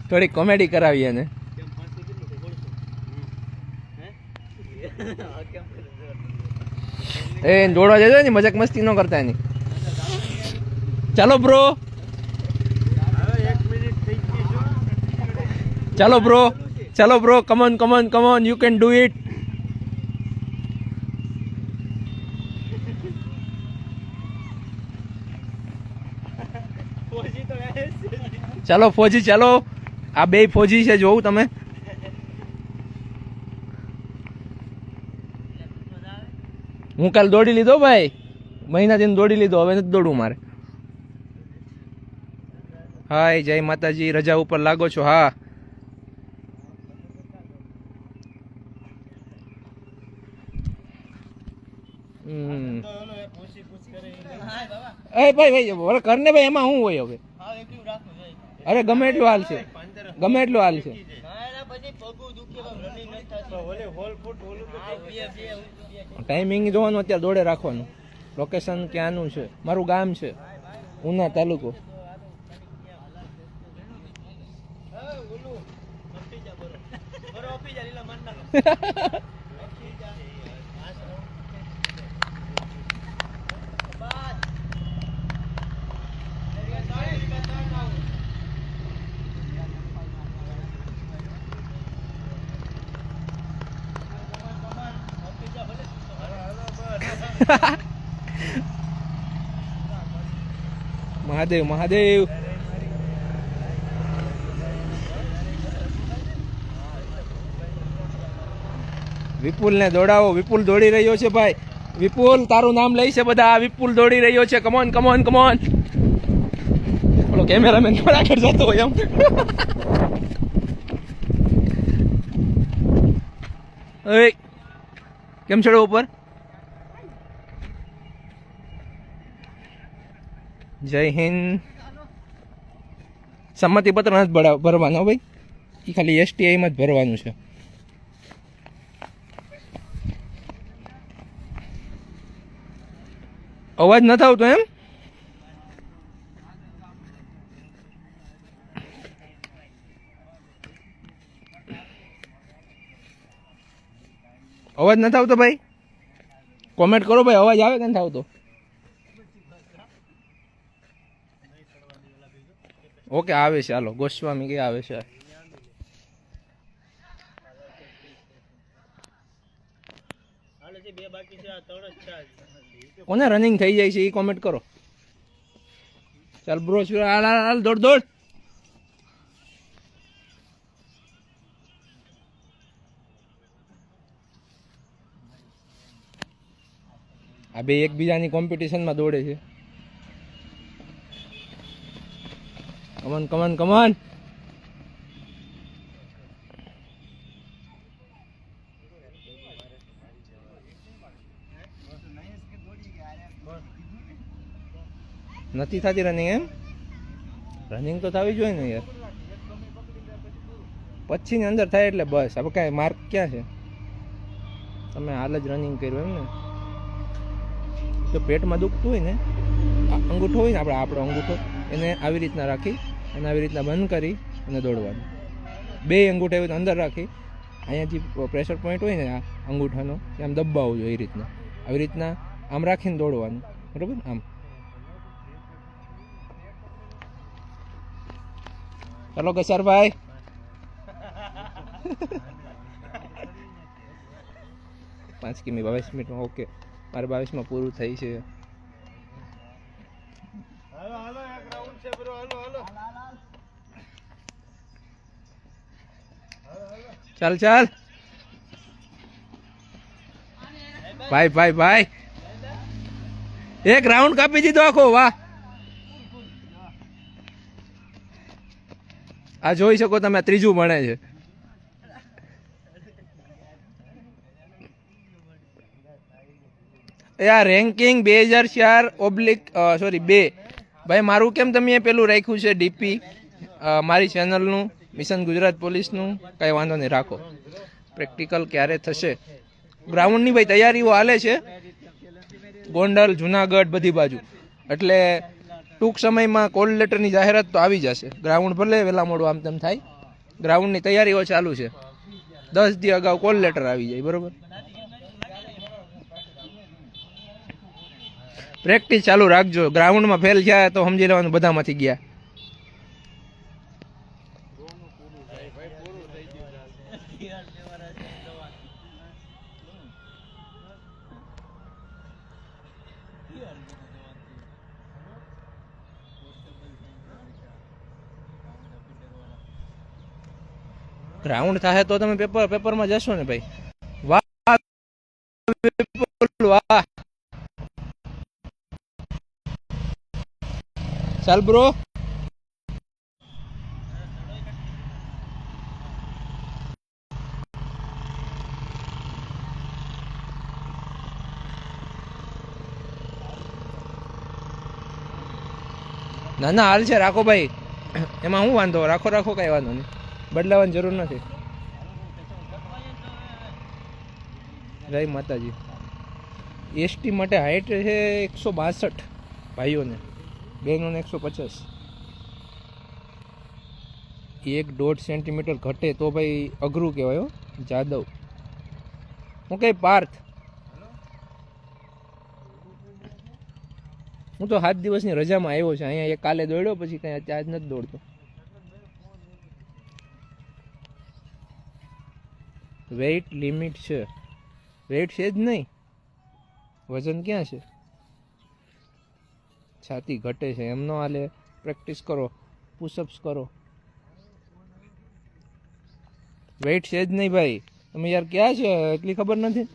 થોડી કોમેડી કરાવી એને. એ દોડવા જજો ને, મજાક મસ્તી ન કરતા એની. ચાલો બ્રો, ચાલો બ્રો, ચાલો bro, come on come on come on, you can do it. ચાલો ફોજી, ચાલો. આ બે ફોજી છે, જોવું તમે. હું કાલ દોડી લીધો ભાઈ, મહિનાથી દોડી લીધો, હવે નથી દોડવું મારે. હાય, જય માતાજી. રજા ઉપર લાગો છો? હા. ભાઈ કરને ભાઈ, એમાં શું હોય હવે? અરે ગમે એટલું હાલ છે, ગમે એટલું હાલ છે. ટાઈમિંગ જોવાનું, અત્યારે દોડે રાખવાનું. લોકેશન ક્યાંનું છે? મારું ગામ છે ઉના તાલુકો. મહાદેવ મહાદેવ. વિપુલ ને દોડાવો. વિપુલ દોડી રહ્યો છે ભાઈ. વિપુલ, તારું નામ લઈ છે બધા. વિપુલ દોડી રહ્યો છે. Come on come on come on. ઓલો કેમેરામેન થોડા આગળ જતો હોય એમ. કેમ ચડો ઉપર? જય હિન્દ. સંમતિ પત્ર નથી ભરવાનો ભાઈ, એ ખાલી STI માં જ ભરવાનું છે. અવાજ નથી આવતો એમ? અવાજ નથી આવતો ભાઈ? કોમેન્ટ કરો ભાઈ, અવાજ આવે કે નથી આવતો? ઓકે, આવે છે. હાલો, ગોસ્વામી કે આવે છે. કોને રનિંગ થઈ જાય છે એ કોમેન્ટ કરો. ચાલ બ્રો, હાલ દોડ દોડ. આ બે એકબીજાની કોમ્પિટિશનમાં દોડે છે. Come on come on come on. નથી થતી રનિંગ એમ? રનિંગ તો થવી જોઈએ ને યાર. પછી ની અંદર થાય એટલે બસ. હવે કાંઈ માર્ક ક્યાં છે? તમે હાલ જ રનિંગ કર્યું એમ ને? તો પેટમાં દુખતું હોય ને, અંગૂઠો હોય ને આપણો અંગૂઠો, એને આવી રીતના રાખી અને આવી રીતના બંધ કરી અને દોડવાનું. બે અંગૂઠા એવી અંદર રાખી, અહીંયા જે પ્રેશર પોઈન્ટ હોય ને આ અંગૂઠાનો, આમ દબાવવું જોઈએ. એ રીતના આવી રીતના આમ રાખીને દોડવાનું, બરાબર? આમ. ચાલો કશારભાઈ. પાંચ કિમી 22 મિનિટમાં. ઓકે, મારે 22માં પૂરું થઈ છે. ચાલ ચાલ ભાઈ ભાઈ ભાઈ, એક રાઉન્ડ કાપી દીધો આખો. વાહ, આ જોઈ શકો તમે, ત્રીજું ભણે છે. આ રેન્કિંગ 2004/2 ભાઈ. મારું કેમ તમે પેલું રાખ્યું છે ડીપી મારી ચેનલનું, મિશન ગુજરાત પોલીસનું? કાંઈ વાંધો નહીં, રાખો. પ્રેક્ટિકલ ક્યારે થશે? ગ્રાઉન્ડની ભાઈ તૈયારીઓ હાલે છે, ગોંડલ, જુનાગઢ, બધી બાજુ. એટલે ટૂંક સમયમાં કોલ લેટરની જાહેરાત તો આવી જશે. ગ્રાઉન્ડ ભલે વહેલા મોડું આમ તેમ થાય, ગ્રાઉન્ડની તૈયારીઓ ચાલુ છે. 10 દી અગાઉ કોલ લેટર આવી જાય. બરોબર, પ્રેક્ટિસ ચાલુ રાખજો. ગ્રાઉન્ડમાં ફેલ થયા તો સમજી લેવાનું બધામાંથી ગયા. ગ્રાઉન્ડ થાય તો તમે પેપરમાં જશો ને ભાઈ. વાહ વાહ, ચાલ બ્રો. ના ના હાલ છે, રાખો ભાઈ. એમાં શું વાંધો? રાખો રાખો, કઈ વાંધો નહીં, બદલાવાની જરૂર નથી. જય માતાજી. એસટી માટે હાઈટ છે 162 ભાઈઓને, બહેનોને 150. 1.5 સેન્ટીમીટર ઘટે તો ભાઈ અઘરું કહેવાય. હો જાદવ, હું કઈ પાર્થ, હું તો 7 દિવસની રજામાં આવ્યો છે અહીંયા. એક કાલે દોડ્યો, પછી કઈ આજ નથી દોડતો. વેઇટ લિમિટ છે, વેઇટ છે જ નહીં, વજન ક્યાં છે? છાતી ઘટે છે એમ ન હાલે. પ્રેક્ટિસ કરો, પુશઅપ્સ કરો. વેઇટ છે જ નહીં ભાઈ. તમે યાર ક્યાં છે એટલી ખબર નથી?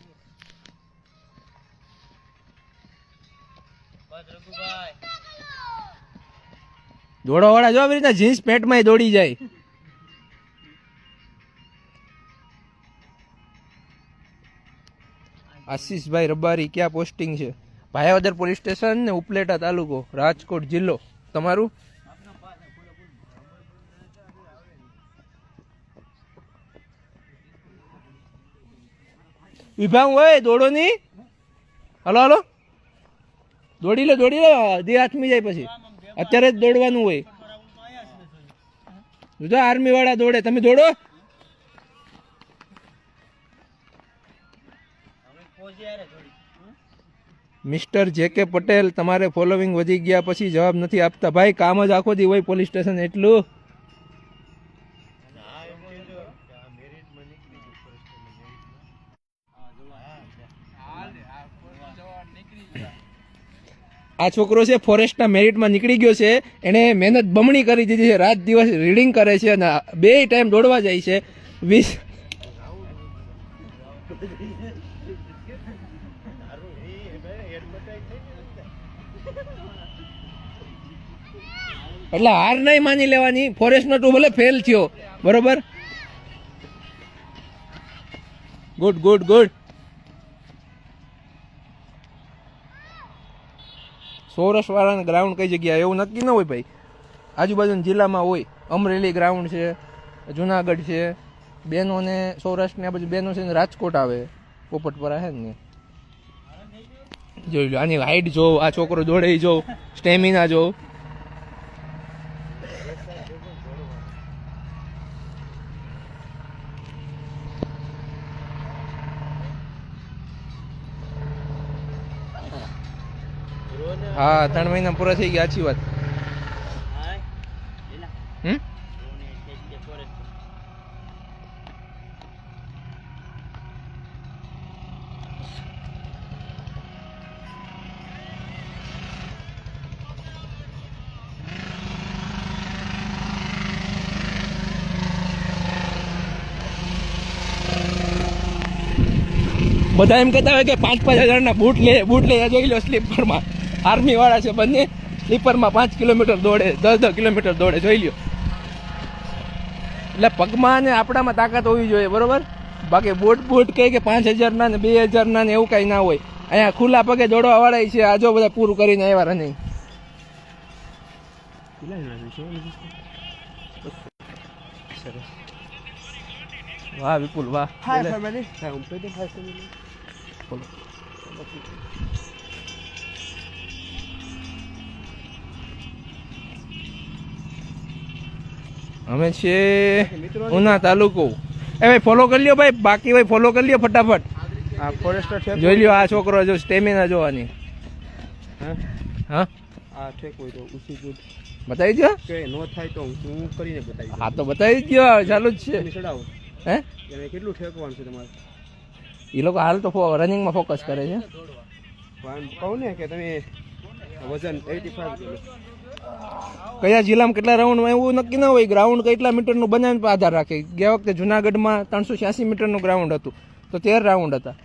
દોડવા વાળા જો આવી રીતના જીન્સ પેન્ટમાં દોડી જાય. આશીષભાઈ રબારી, ક્યાં પોસ્ટિંગ છે? ભાયાવદર પોલીસ સ્ટેશન ને ઉપલેટા તાલુકો, રાજકોટ જિલ્લો. તમારું? વિભાગ હોય દોડો ની. હલો હલો, દોડી લો દોડી લો, દે હાથમી જાય પછી. અત્યારે જ દોડવાનું હોય. જો આર્મી વાળા દોડે, તમે દોડો. મિસ્ટર જે.કે. પટેલ, તમારે ફોલોવિંગ વધી ગયા પછી જવાબ નથી આપતા. ભાઈ કામ જ આખો દી હોય પોલીસ સ્ટેશન એટલું. આ છોકરો છે ફોરેસ્ટના મેરિટમાં નીકળી ગયો છે. એને મહેનત બમણી કરી દીધી છે. રાત દિવસ રીડિંગ કરે છે અને 2 ટાઈમ દોડવા જાય છે. 20 એટલે હાર નહીં માની લેવાની. ફોરેસ્ટનો તું ભલે ફેલ થયો, બરોબર, ગુડ ગુડ ગુડ. સૌરાષ્ટ્ર વાળાના ગ્રાઉન્ડ કઈ જગ્યાએ એવું નક્કી ન હોય ભાઈ. આજુબાજુના જિલ્લામાં હોય. અમરેલી ગ્રાઉન્ડ છે, જુનાગઢ છે. બહેનોને સૌરાષ્ટ્રની આ બાજુ બહેનો છે ને રાજકોટ આવે, પોપટપરા છે ને. જોઈ લો આની હાઈટ જોવ, આ છોકરો દોડે જોવ, સ્ટેમિના જોવ. હા 3 મહિના પૂરા થઈ ગયા. સાચી વાત. બધા એમ કહેતા હોય કે 5-5 હજારના બૂટ લે. જોઈ લો સ્લીપરમાં. આર્મી વાળા છે બંને, સ્લીપરમાં 5 કિલોમીટર દોડે, 10 કિલોમીટર દોડે. જોઈ લ્યો. એટલે પગમાં ને આપણામાં તાકાત હોવી જોઈએ, બરોબર. બાકી બૂટ કહે કે 5000ના ને 2000ના ને એવું કઈ ના હોય. અહીંયા ખુલ્લા પગે દોડવા વાળા છે. આજો બધા પૂરું કરીને આવ્યા રનિંગ. વાહ વિપુલ વાહ. હાય ફેમિલી. અમે છીએ ઉના તાલુકો. એ ભાઈ ફોલો કરી લ્યો ભાઈ, બાકી ભાઈ ફોલો કરી લ્યો ફટાફટ. આ ફોરેસ્ટર છે, જોઈ લ્યો આ છોકરો જો સ્ટેમિના જોવાની. હા આ ઠેક હોય તો ઉસી ગુડ બતાવી દો કે નો થાય તો હું કરીને બતાવી હા તો બતાવી દો ચાલુ જ છે. ચડાવો હે એને કેટલું ઠેકવાનું છે તમારે? એ લોકો હાલ તો રનિંગમાં ફોકસ કરે છે. કહું ને કે તમે વજન 85 કિલો કયા જિલ્લામાં કેટલા રાઉન્ડમાં એવું નક્કી ના હોય. ગ્રાઉન્ડ કેટલા મીટરનું બનાવીને પર આધાર રાખે. ગયા વખતે જુનાગઢમાં 386 મીટરનું ગ્રાઉન્ડ હતું તો 13 રાઉન્ડ હતા.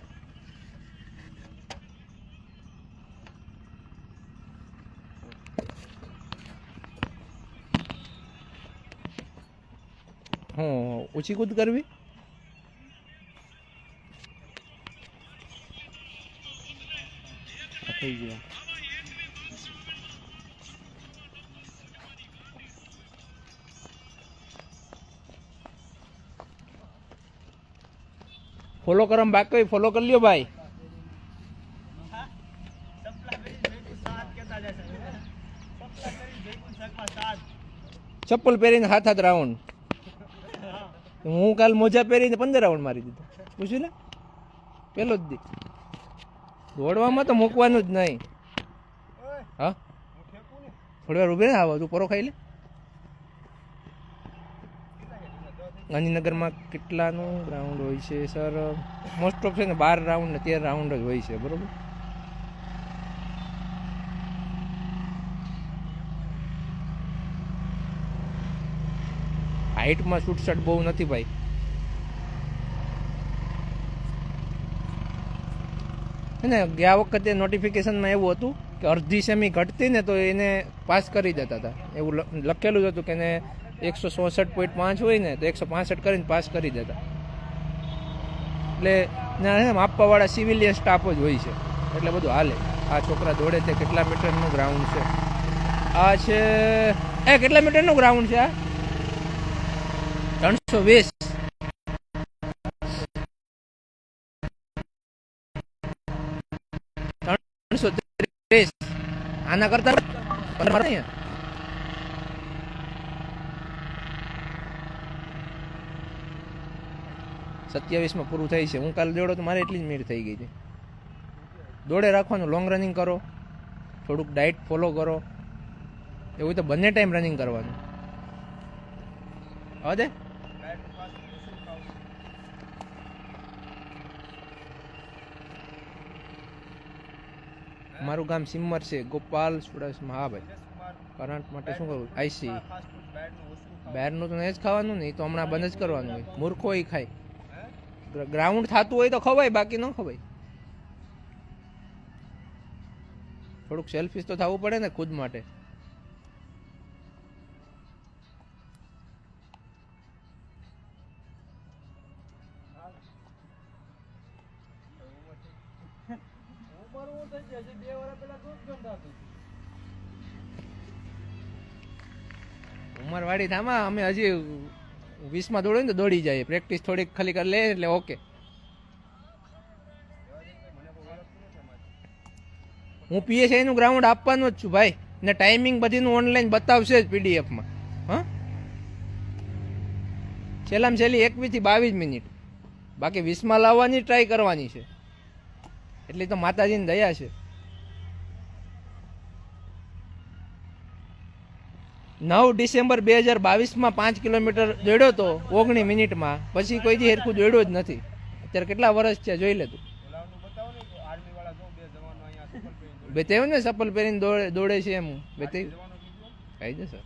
ઊંચી કૂદ કરવી. થઈ ગયા. ફોલો કરમ બાકી ફોલો કરી લ્યો ભાઈ. ચપ્પલ પહેરીને હાથ રાઉન્ડ. હું કાલ મોજા પહેરીને 15 રાઉન્ડ મારી દીધો. પૂછ્યું ને પેલો જ દી. દોડવામાં તો મૂકવાનું જ નહીં. હા થોડી વાર ઉભી ને આવો તું પરો ખાઈ લે. ગાંધીનગરમાં કેટલાનું ગ્રાઉન્ડ હોય છે સર? મોસ્ટ ઓફ છે ને 12 રાઉન્ડ ને 13 રાઉન્ડ જ હોય છે. બરોબર. હાઈટમાં છૂટછાટ બહુ નથી ભાઈ. ને ગયા વખતે નોટિફિકેશનમાં એવું હતું કે અડધી સેમી ઘટતી ને તો એને પાસ કરી દેતા હતા. એવું લખેલું જ હતું કે એને 164.5 હોય ને તો 165 કરીને પાસ કરી દેતા. એટલે માપવાવાળા સિવિલિયન સ્ટાફ જ હોય છે એટલે બધું હાલે. આ છોકરા દોડે છે. કેટલા મીટરનું ગ્રાઉન્ડ છે આ? છે કેટલા મીટરનું ગ્રાઉન્ડ છે આ? 320. આના કરતા 27 પૂરું થાય છે. હું કાલે દોડો તો મારે એટલી જ મિનિટ થઈ ગઈ હતી. દોડે રાખવાનું. લોંગ રનિંગ કરો, થોડુંક ડાયટ ફોલો કરો. એવું તો બંને ટાઈમ રનિંગ કરવાનું. હવે દે મારું ગામ સિમ્મર છે. ગોપાલ સુડાસમાં. હા ભાઈ કરંટ માટે શું કરવું? આઈસી બહારનું તો નહીં જ ખાવાનું ને. એ તો હમણાં બંધ જ કરવાનું હોય. મૂર્ખો એ ખાય. ગ્રાઉન્ડ થતું હોય તો ખવાય, બાકી ન ખવાય. થોડુંક સેલ્ફિશ તો થવું પડે ને ખુદ માટે. ઉંમરવાળી થામાં અમે હજી 20માં દોડે ને તો દોડી જાય. પ્રેક્ટિસ થોડીક ખાલી કરી લે એટલે ઓકે. હું PSI નું ગ્રાઉન્ડ આપવાનું જ છું ભાઈ. ને ટાઈમિંગ બધીનું ઓનલાઈન બતાવશે જ પીડીએફમાં. હા છેલ્લામાં છેલ્લી 21 થી 22 મિનિટ. બાકી 20માં લાવવાની ટ્રાય કરવાની છે. એટલી તો માતાજીની દયા છે. 9 ડિસેમ્બર 2022માં 5 કિલોમીટર દોડ્યો તો 19 મિનિટમાં. પછી કોઈ દી હેરખું દોડ્યો જ નથી. અત્યારે કેટલા વર્ષ છે જોઈ લે તું. બેતાવ્યું ને ચપ્પલ પહેરીને દોડે છે એમ બેતાવ્યું. કહી દે સર.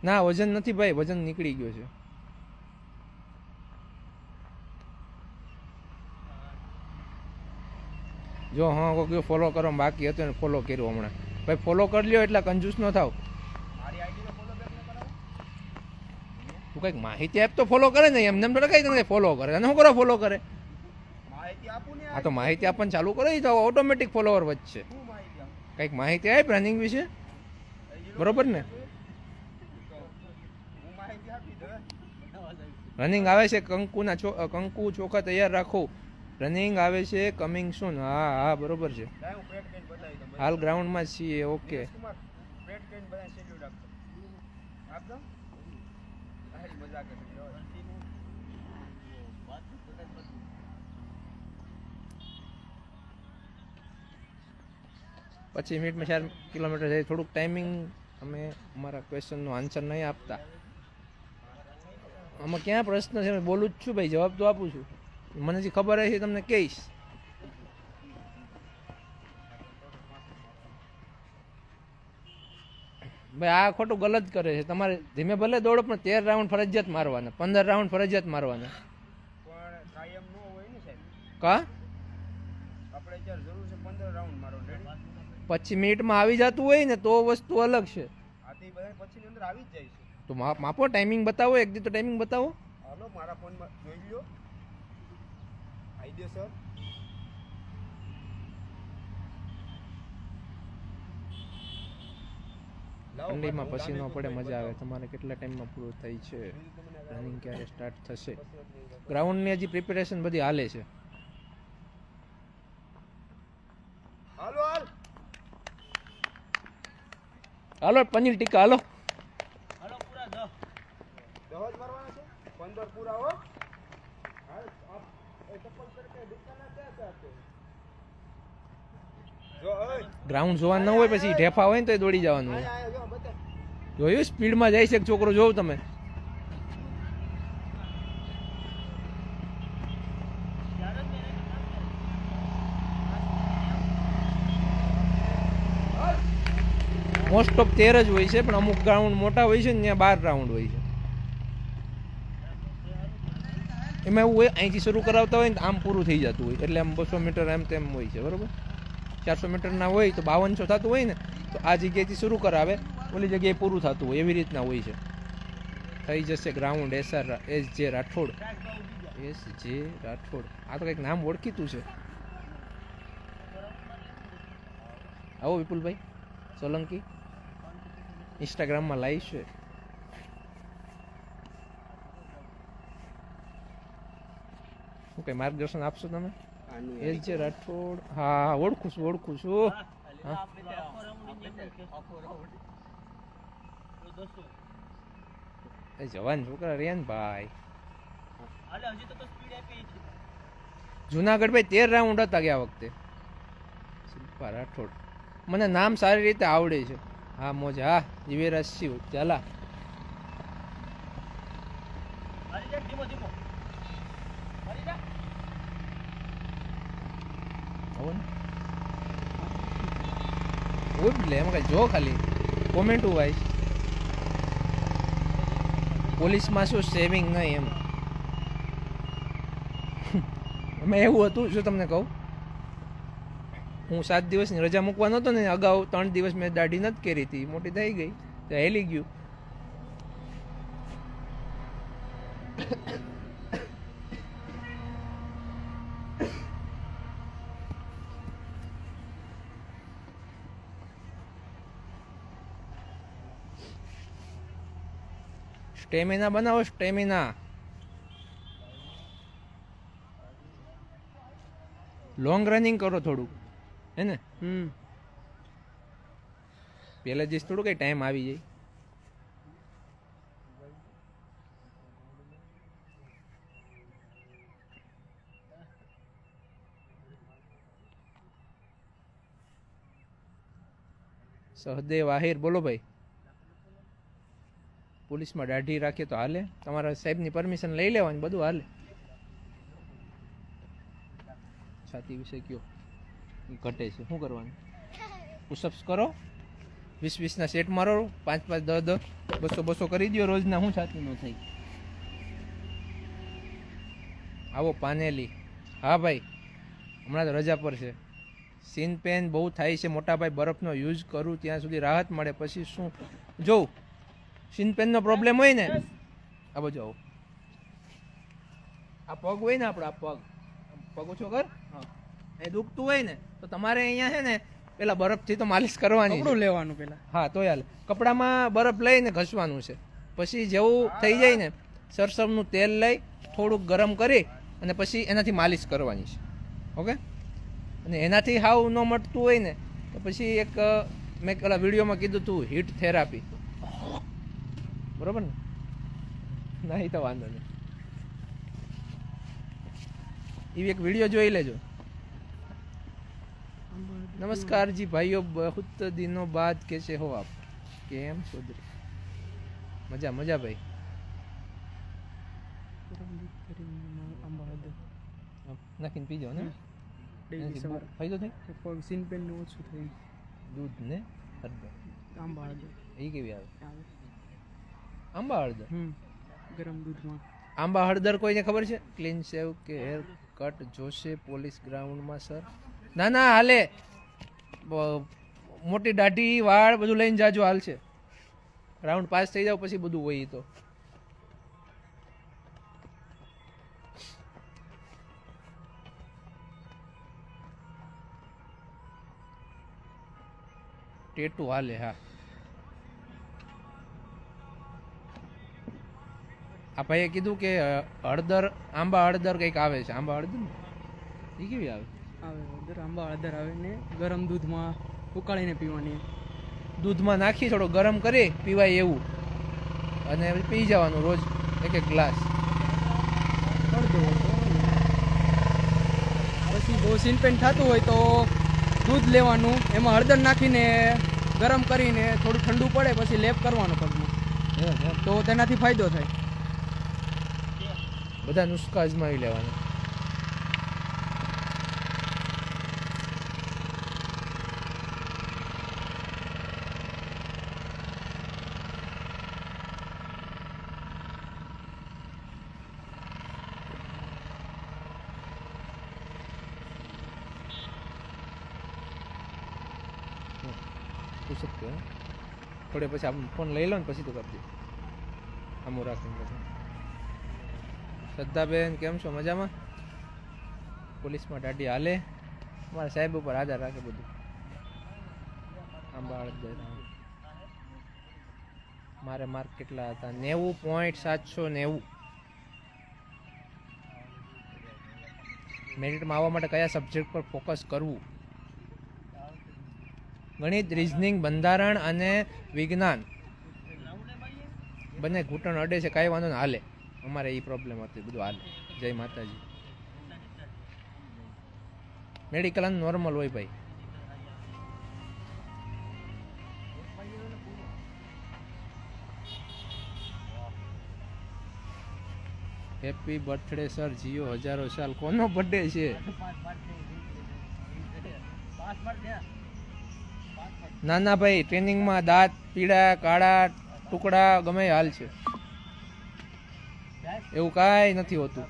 ના વજન નથી ભાઈ, વજન નીકળી ગયો છે. જો હા કોઈ ફોલો કરો બાકી હતું ને ફોલો કર્યું હમણાં. ભાઈ ફોલો કરી લ્યો એટલે કંજૂસ ન થાવ. તું કંઈક માહિતી આપ તો ફોલો કરે ને. એમને એમ કઈ તમને ફોલો કરે અને શું કરો ફોલો કરે? હા તો માહિતી આપવાનું ચાલુ કરો તો ઓટોમેટિક ફોલોવર વધશે. કંઈક માહિતી આપ રનિંગ વિશે. બરોબર ને? રનિંગ આવે છે કંકુ ચોખા તૈયાર રાખો. રનિંગ આવે છે કમિંગ સૂન. હા હા બરોબર છે. લાય હું પેટ કઈ બતાવી દઉં. હાલ ગ્રાઉન્ડમાં જ છીએ. ઓકે કુમાર પેટ કઈ બધા શેડ્યુલ આપતો આપતો આહી મજાક કરી લો. પછી મિનિટમાં 4 કિલોમીટર જાય. થોડુંક ટાઈમિંગ અમે અમારા ક્વેશ્ચનનો આન્સર નહીં આપતા. આમાં ક્યાં પ્રશ્ન છે? મેં બોલું જ છું ભાઈ, જવાબ તો આપું છું. મને જે ખબર હશે તમને કહીશ. ભાઈ આ ખોટું ગલત કરે છે. તમારે ધીમે ભલે દોડો પણ 13 રાઉન્ડ ફરજિયાત મારવાના, 15 રાઉન્ડ ફરજિયાત મારવાના. પણ કાયમ નો હોય ને સાહેબ. કા આપણે અત્યારે જરૂર છે 15 રાઉન્ડ મારો રેડી. પછી મિનિટમાં આવી જતું હોય ને તો વસ્તુ અલગ છે. આ તે બધા પછી અંદર આવી જ જાય છે. તો માપો, ટાઈમિંગ બતાવો. એક દી તો ટાઈમિંગ બતાવો. હાલો મારા ફોનમાં જોઈ લ્યો. આવી દે સર. ઠંડીમાં પસીનો પડે, મજા આવે. તમારે કેટલા ટાઈમમાં પૂરું થાય છે? રનિંગ ક્યારે સ્ટાર્ટ થશે? ગ્રાઉન્ડની હજી પ્રિપેરેશન બધી હાલે છે. હાલો હાલ. હાલો પનીર ટીકા હાલો. હાલો પૂરા 10 જ મારવાના છે. 15 પૂરા હો. હાલ આપ એ ચપ્પલ કરકે દુકાના ક્યાં છે આપકે? જો ઓય ગ્રાઉન્ડ જોવાનું ન હોય પછી ઢેફા હોય ને તો દોડી જવાનું હોય. આયા જો બતા. જોયું સ્પીડમાં જાય છે એક છોકરો, જોઉં તમે. મોસ્ટ ઓફ 13 જ હોય છે, પણ અમુક ગ્રાઉન્ડ મોટા હોય છે ને ત્યાં 12 રાઉન્ડ હોય છે. એમાં એવું હોય અહીંથી શરૂ કરાવતા હોય ને આમ પૂરું થઈ જતું હોય, એટલે આમ 200 મીટર એમ તેમ હોય છે. બરોબર, 400 મીટરના હોય તો 5200 થતું હોય ને, તો આ જગ્યાએથી શરૂ કરાવે, ઓલી જગ્યાએ પૂરું થતું હોય, એવી રીતના હોય છે. થઈ જશે ગ્રાઉન્ડ. એસ જે રાઠોડ. આ તો કંઈક નામ ઓળખીતું છે. આવો વિપુલભાઈ સોલંકી, ઇન્સ્ટાગ્રામમાં લાઈવ છે. શું કઈ માર્ગદર્શન આપશો તમે? એસ જે રાઠોડ. હા ઓળખું છું. હા જવાન છોકરા રહ્યા ને ભાઈ. જુનાગઢ ભાઈ 13 રાઉન્ડ હતા ગયા વખતે. શિલ્પા રાઠોડ મને નામ સારી રીતે આવડે છે. હા મોજ. હા દિવ્યરાજ શિવ ચાલા. એટલે એમાં કઈ જો ખાલી કોમેન્ટ વાઈસ પોલીસમાં શું સેવિંગ નહીં એમ. એમાં એવું હતું, શું તમને કહું, હું 7 દિવસની રજા મૂકવાનો હતો ને, અગાઉ 3 દિવસ મેં દાઢી નથી કરી હતી, મોટી થઈ ગઈ તો હેલી ગયું. સ્ટેમિના બનાવો, સ્ટેમિના. લોંગ રનિંગ કરો થોડુંક, હે ને? પહેલા દિવસ થોડું કઈ ટાઈમ આવી જાય. સહદેવ આહિર બોલો ભાઈ. પોલીસમાં દાઢી રાખીએ તો હાલે? તમારા સાહેબની પરમિશન લઈ લેવાની, બધું હાલે. છાતી વિશે કયો ઘટે છે, શું કરવાનું? પુશઅપ્સ કરો, 20-20 ના સેટ મારો, 5-5, 10-10, 200-200 કરી દો રોજના. હું છાતી નો થઈ. આવો પાનેલી. હા ભાઈ હમણાં તો રજા પર છે. સીન પેન બહુ થાય છે મોટા ભાઈ, બરફનો યુઝ કરું ત્યાં સુધી રાહત મળે, પછી શું જોઉં? સીન પેનનો પ્રોબ્લેમ હોય ને, આ બાજુ આવો. આ પગ હોય ને આપણો, આ પગ ઓછો કર. હા એ દુખતું હોય ને તો તમારે અહીંયા છે ને પેલા બરફથી તો માલિશ કરવાની, કપડું લેવાનું પેલા. હા તો હાલે. કપડામાં બરફ લઈને ઘસવાનું છે. પછી જેવું થઈ જાય ને, સરસવનું તેલ લઈ થોડુંક ગરમ કરી અને પછી એનાથી માલિશ કરવાની છે. ઓકે. અને એનાથી હાવ ન મટતું હોય ને તો પછી એક મેં પેલા વિડીયોમાં કીધું તું હીટ થેરાપી, બરોબર ને? નહીં તો વાંધો નહીં, એ એક વિડીયો જોઈ લેજો. नमस्कार जी भाइयों, बहुत दिनों बाद कैसे हो आप? केम सोदरी मजा मजा भाई. નાખીને પીજો ને, ફાયદો થાય. સીન પેન નું ઓછું થઈ. દૂધ ને હળદર, આંબા હળદર એ કેવી આવે? આંબા હળદર ગરમ દૂધમાં. આંબા હળદર કોઈને ખબર છે? ક્લીન શેવ કે હેર કટ જોશે પોલીસ ગ્રાઉન્ડમાં સર? ના ના હાલે, મોટી દાઢી વાળ બધું લઈને જાજો, હાલ છે. રાઉન્ડ પાસ થઈ જાવ પછી બધું હોય. તો ટેટુ હાલે. હા, આ ભાઈએ કીધું કે હળદર, આંબા હળદર કંઈક આવે છે. આંબા હળદર ને એ કેવી આવે? આવે હળદર, આંબા હળદર આવે ને ગરમ દૂધમાં ઉકાળીને પીવાની. દૂધમાં નાખી થોડો ગરમ કરી પીવાય એવું, અને પી જવાનું રોજ એક એક ગ્લાસ. પછી બહુ સીન પેન થતું હોય તો દૂધ લેવાનું, એમાં હળદર નાખીને ગરમ કરીને થોડું ઠંડુ પડે પછી લેપ કરવાનો પગમાં, તો તેનાથી ફાયદો થાય. બધા નુસ્ખા અજમાવી લેવાના. શકते થોડે પછી આમ ફોન લઈ લો ને પછી તો કરજો. આમું રાખીને પછી. શ્રદ્ધાબેન કેમ છો? મજામાં? પોલીસમાં દાઢી હાલે? મારા સાહેબ ઉપર આધાર રાખે બધું. આંબા હળદર મારે માર્ક કેટલા હતા? 90.790. મેરિટમાં આવવા માટે કયા સબ્જેક્ટ પર ફોકસ કરવું? ગણિત, રિઝનિંગ, બંધારણ અને વિજ્ઞાન બંને ઘૂંટણ અડે છે, કાંઈ વાંધો ને હાલે. અમારે એ પ્રોબ્લેમ હતી, બધું હાલે. જય માતાજી. મેડિકલ નોર્મલ હોય ભાઈ. હેપી બર્થડે સર, જીઓ હજારો સાલ. કોનો બર્થડે છે? નાના ભાઈ ટ્રેનિંગમાં દાંત પીળા કાળા ટુકડા ગમે હાલ છે, એવું કાંઈ નથી હોતું.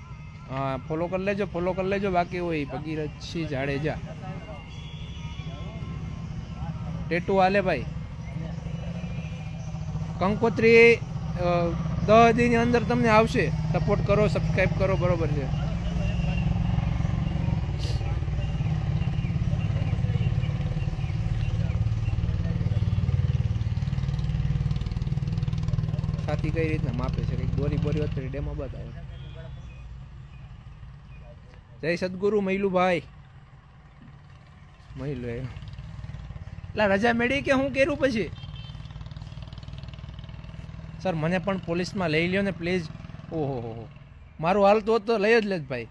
હા, ફોલો કરી લેજો. બાકી હોય ભગીરથસિંહ જાડેજા. ટેટુ હાલે ભાઈ. કંકોત્રી 10 દીની અંદર તમને આવશે. સપોર્ટ કરો, સબસ્ક્રાઈબ કરો, બરોબર છે. છાતી કઈ રીતના માપે છે? કંઈક દોરી બોરી અત્યારે ડેમો બતાવે. જય સદગુરુ મહિલુભાઈ. મહિલુ એટલે રજા મેળી કે હું કર્યું પછી? સર મને પણ પોલીસમાં લઈ લ્યો ને પ્લીઝ. ઓહો હો, મારું હાલ તો લઈ જ લે ભાઈ.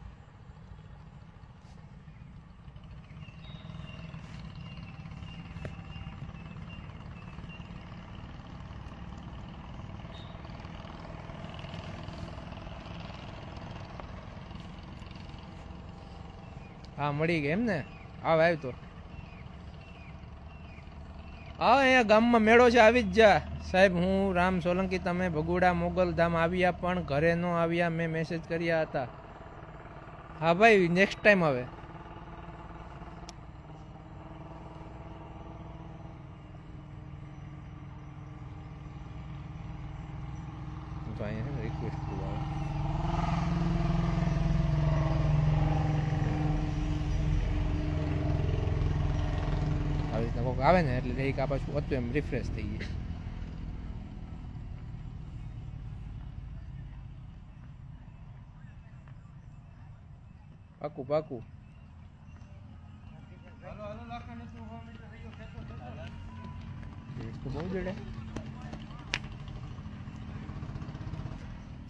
હા મળી ગઈ એમ ને? આવ તો અહીંયા ગામમાં મેળો છે, આવી જ જા. સાહેબ હું રામ સોલંકી, તમે ભગુડા મોગલ ધામ આવ્યા પણ ઘરે ન આવ્યા, મેં મેસેજ કર્યા હતા. હા ભાઈ, નેક્સ્ટ ટાઈમ આવે. રિક્વેસ્ટ આવી રીતના કોઈક આવે ને એટલે એક આ પાછું હતું એમ રિફ્રેશ થઈ જાય. પાકું. તો બહુ જડે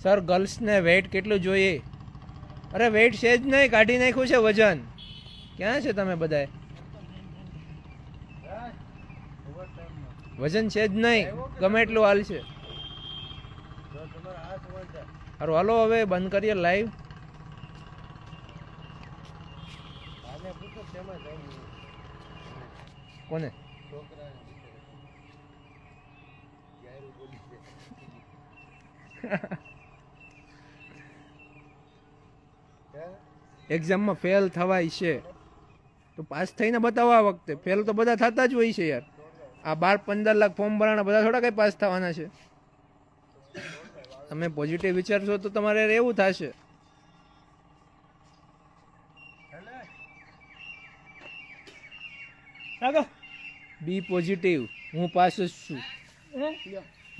સર ગર્લ્સને વેઇટ કેટલું જોઈએ અરે વેઇટ છે જ નહીં કાઢી નાખ્યું છે વજન ક્યાં છે તમે બધાય વજન છે જ નહીં ગમે એટલું હાલ છે સારું હાલો હવે બંધ કરીએ લાઈવ કોને એક્ઝામમાં ફેલ થવાય છે તો પાસ થઈને બતાવો આ વખતે ફેલ તો બધા થતા જ હોય છે યાર આ 12-15 લાખ ફોર્મ ભરાણા બધા થોડા કઈ પાસ થવાના છે તમે પોઝિટિવ વિચારશો તો તમારે એવું થશે બી પોઝિટિવ હું પાસ જ છું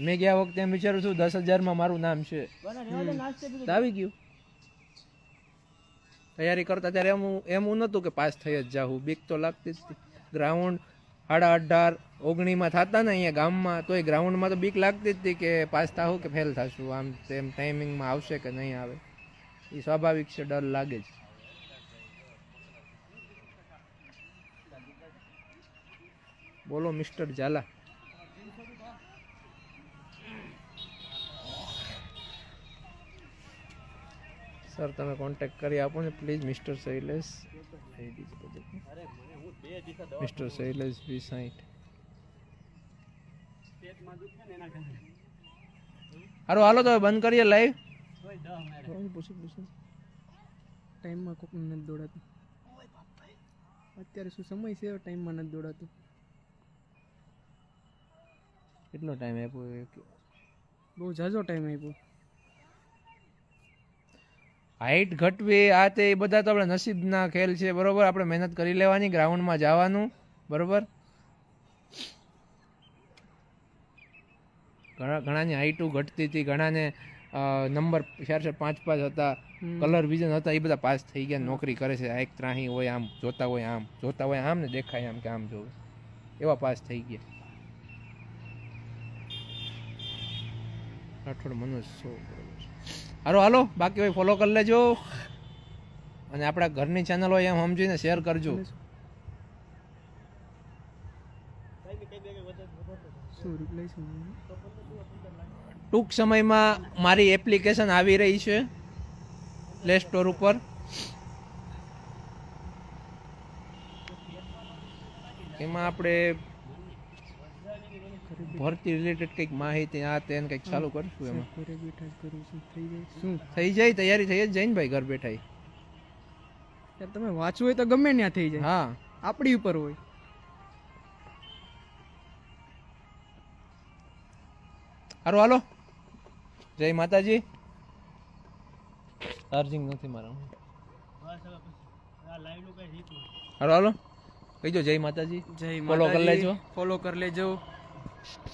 મેં ગયા વખતે એમ વિચારું છું 10,000 માં મારું નામ છે તો આવી ગયું તૈયારી કરતા ત્યારે એમ નહોતું કે પાસ થઈ જ જાઉં બીક તો લાગતી જ ગ્રાઉન્ડ 18-19 માં થતા ને અહીંયા ગામમાં તોય ગ્રાઉન્ડમાં તો બીક લાગતી જ હતી કે પાસ થાવું કે ફેલ થશું આમ તેમ ટાઈમિંગમાં આવશે કે નહીં આવે એ સ્વાભાવિક છે ડર લાગે જ બોલો મિસ્ટર ઝાલા સર તમે કોન્ટેક્ટ કરી આપો ને please mister Shailesh mister Shailesh V60 હારું હાલો તો બંધ કરીએ લાઈવ ટાઈમમાં કોક નથી દોડાતું અત્યારે શું સમય છે ટાઈમમાં નથી દોડાતું કેટલો ટાઈમ આપ્યો બહુ ઝાઝો ટાઈમ આપ્યો હાઈટ ઘટવી આ તે એ બધા તો આપણે નસીબના ખેલ છે બરોબર આપણે મહેનત કરી લેવાની ગ્રાઉન્ડમાં જવાનું બરોબર ઘણાની હાઈટો ઘટતી હતી ઘણાને નંબર 4-5 હતા કલર વિઝન હતા એ બધા પાસ થઈ ગયા નોકરી કરે છે એક ત્રાહી હોય આમ જોતા હોય આમ ને દેખાય આમ કે આમ જોવે એવા પાસ થઈ ગયા રાઠોડ મનોજ બરોબર હાલો હાલો બાકી હોય ફોલો કરી લેજો અને આપણા ઘરની ચેનલ હોય એમ સમજીને શેર કરજો ટૂંક સમયમાં મારી એપ્લિકેશન આવી રહી છે પ્લે સ્ટોર ઉપર એમાં આપણે ભરતી રિલેટેડ કંઈક માહિતી આ તેને કંઈક ચાલુ કરશું એમાં શું થઈ જાય તૈયારી થઈ જ જાય ને ભાઈ ઘર બેઠા યાર તમે વાંચવું હોય તો ગમે ત્યાં થઈ જાય હા આપણી ઉપર હોય સારું હાલો જય માતાજી ચાર્જિંગ નથી મારા હાલો હાલો કહીજો જય માતાજી જય ફોલો કરી લેજો ફોલો કરી લેજો